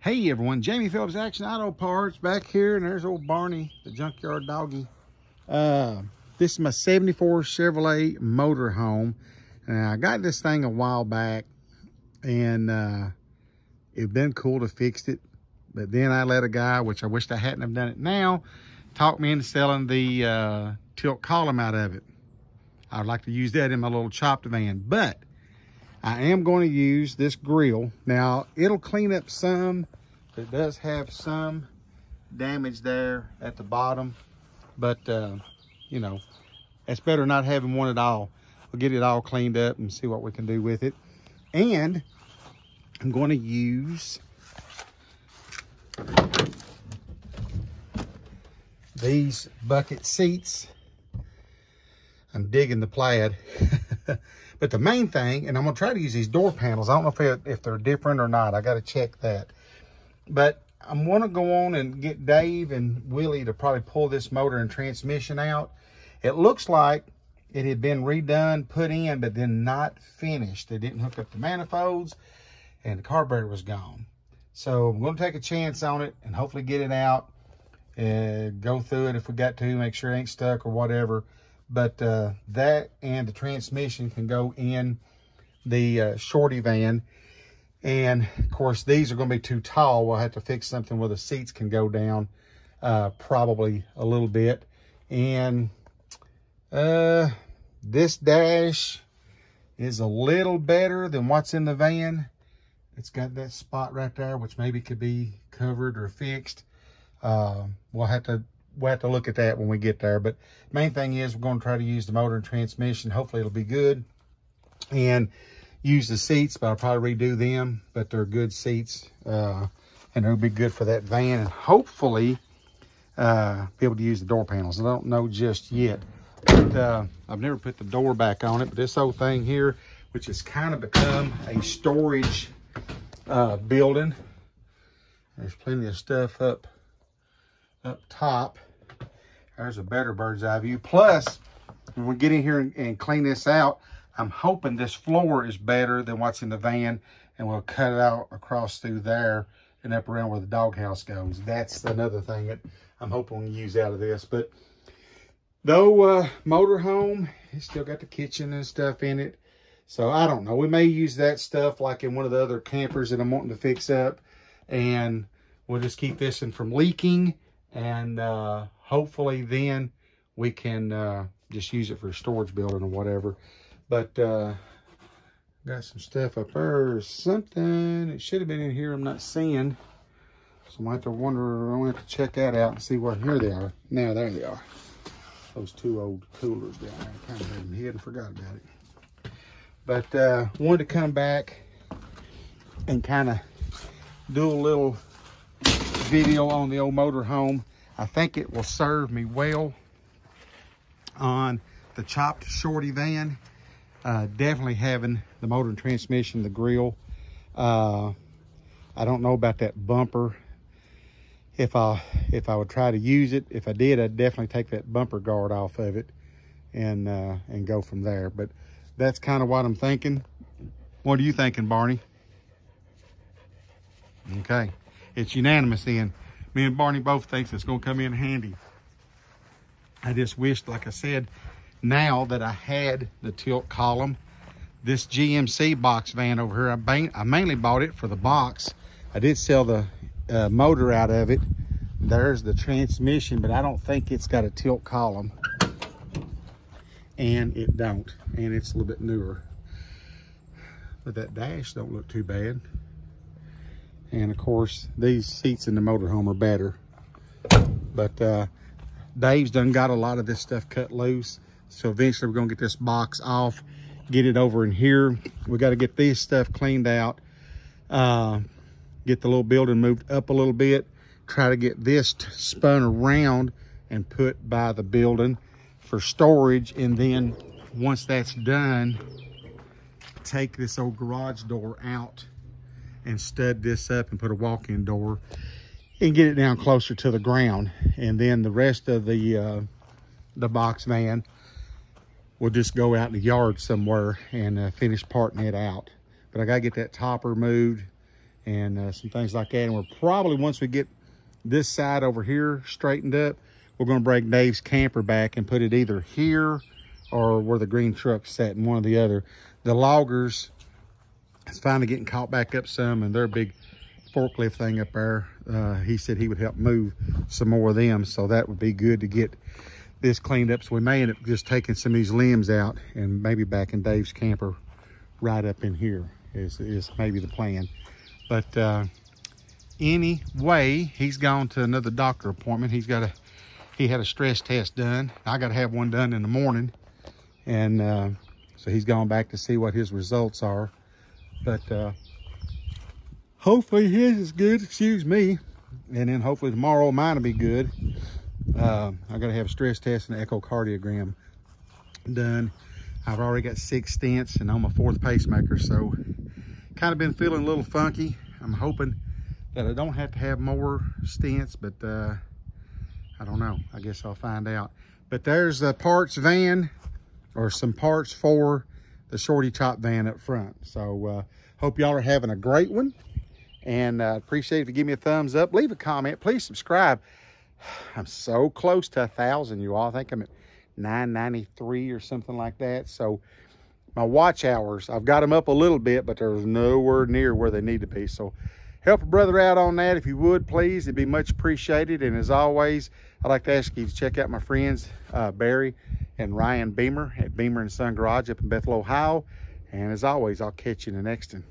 Hey everyone, Jamie Phillips Action Auto Parts back here, and there's old Barney, the junkyard doggy. This is my 74 Chevrolet motorhome. And I got this thing a while back, and it'd been cool to fix it. But then I let a guy, which I wished I hadn't have done it now, talk me into selling the tilt column out of it. I'd like to use that in my little chopped van, but I am going to use this grill. Now, it'll clean up some. It does have some damage there at the bottom, but you know, it's better not having one at all. We'll get it all cleaned up and see what we can do with it. And I'm going to use these bucket seats. I'm digging the plaid. But the main thing, and I'm gonna try to use these door panels. I don't know if they're different or not. I gotta check that. But I'm gonna go on and get Dave and Willie to probably pull this motor and transmission out. It looks like it had been redone, put in, but then not finished. They didn't hook up the manifolds and the carburetor was gone. So I'm gonna take a chance on it and hopefully get it out and go through it if we got to, make sure it ain't stuck or whatever. But that and the transmission can go in the Shorty van. And of course, these are going to be too tall. We'll have to fix something where the seats can go down probably a little bit. And this dash is a little better than what's in the van. It's got that spot right there, which maybe could be covered or fixed. We'll have to look at that when we get there. But main thing is we're going to try to use the motor and transmission. Hopefully it'll be good. And use the seats, but I'll probably redo them. But they're good seats. And they'll be good for that van. And hopefully be able to use the door panels. I don't know just yet. But I've never put the door back on it. But this old thing here, which has kind of become a storage building. There's plenty of stuff up top. There's a better bird's eye view. Plus, when we get in here and clean this out, I'm hoping this floor is better than what's in the van, and we'll cut it out across through there and up around where the doghouse goes. That's another thing that I'm hoping we use out of this. But though motorhome, it's still got the kitchen and stuff in it. So I don't know. We may use that stuff like in one of the other campers that I'm wanting to fix up, and we'll just keep this in from leaking. And hopefully then we can just use it for a storage building or whatever. But got some stuff up there or something. It should have been in here. I'm not seeing. So I might have to wonder. I might have to check that out and see what. Here they are. Now there they are. Those two old coolers down there. I kind of had them hid and forgot about it. But wanted to come back and kind of do a little video on the old motorhome. I think it will serve me well on the chopped Shorty van. Definitely having the motor and transmission, the grill. I don't know about that bumper. If I would try to use it, if I did, I'd definitely take that bumper guard off of it and go from there. But that's kind of what I'm thinking. What are you thinking, Barney? Okay. It's unanimous then. Me and Barney both thinks it's going to come in handy. I just wished, like I said, now that I had the tilt column. This GMC box van over here, I mainly bought it for the box. I did sell the motor out of it. There's the transmission, but I don't think it's got a tilt column. And it don't. And it's a little bit newer. But that dash don't look too bad. And of course, these seats in the motorhome are better. But Dave's done got a lot of this stuff cut loose. So eventually we're gonna get this box off, get it over in here. We gotta get this stuff cleaned out, get the little building moved up a little bit, try to get this spun around and put by the building for storage. And then once that's done, take this old garage door out and stud this up and put a walk-in door and get it down closer to the ground. And then the rest of the box van will just go out in the yard somewhere and finish parting it out. But I gotta get that topper moved and some things like that. And we're probably, once we get this side over here straightened up, we're going to break Dave's camper back and put it either here or where the green truck's sat, in one or the other. The loggers is finally getting caught back up some, and they're a big forklift thing up there. He said he would help move some more of them, so that would be good to get this cleaned up. So we may end up just taking some of these limbs out and maybe back in Dave's camper right up in here is maybe the plan. But anyway, he's gone to another doctor appointment. He had a stress test done. I got to have one done in the morning, and so he's gone back to see what his results are. But hopefully his is good, excuse me. And then hopefully tomorrow mine will be good. I got to have a stress test and an echocardiogram done. I've already got 6 stents and I'm a 4th pacemaker, so kind of been feeling a little funky. I'm hoping that I don't have to have more stents, but I don't know. I guess I'll find out. But there's the parts van, or some parts for the Shorty chop van up front. So hope y'all are having a great one, and appreciate if you give me a thumbs up, leave a comment, please subscribe. I'm so close to 1,000, you all. I think I'm at 993 or something like that. So my watch hours, I've got them up a little bit, but there's nowhere near where they need to be. So help a brother out on that if you would, please. It'd be much appreciated. And as always, I'd like to ask you to check out my friends Barry and Ryan Beamer at Beamer & Son Garage up in Bethel, Ohio. And as always, I'll catch you in the next one.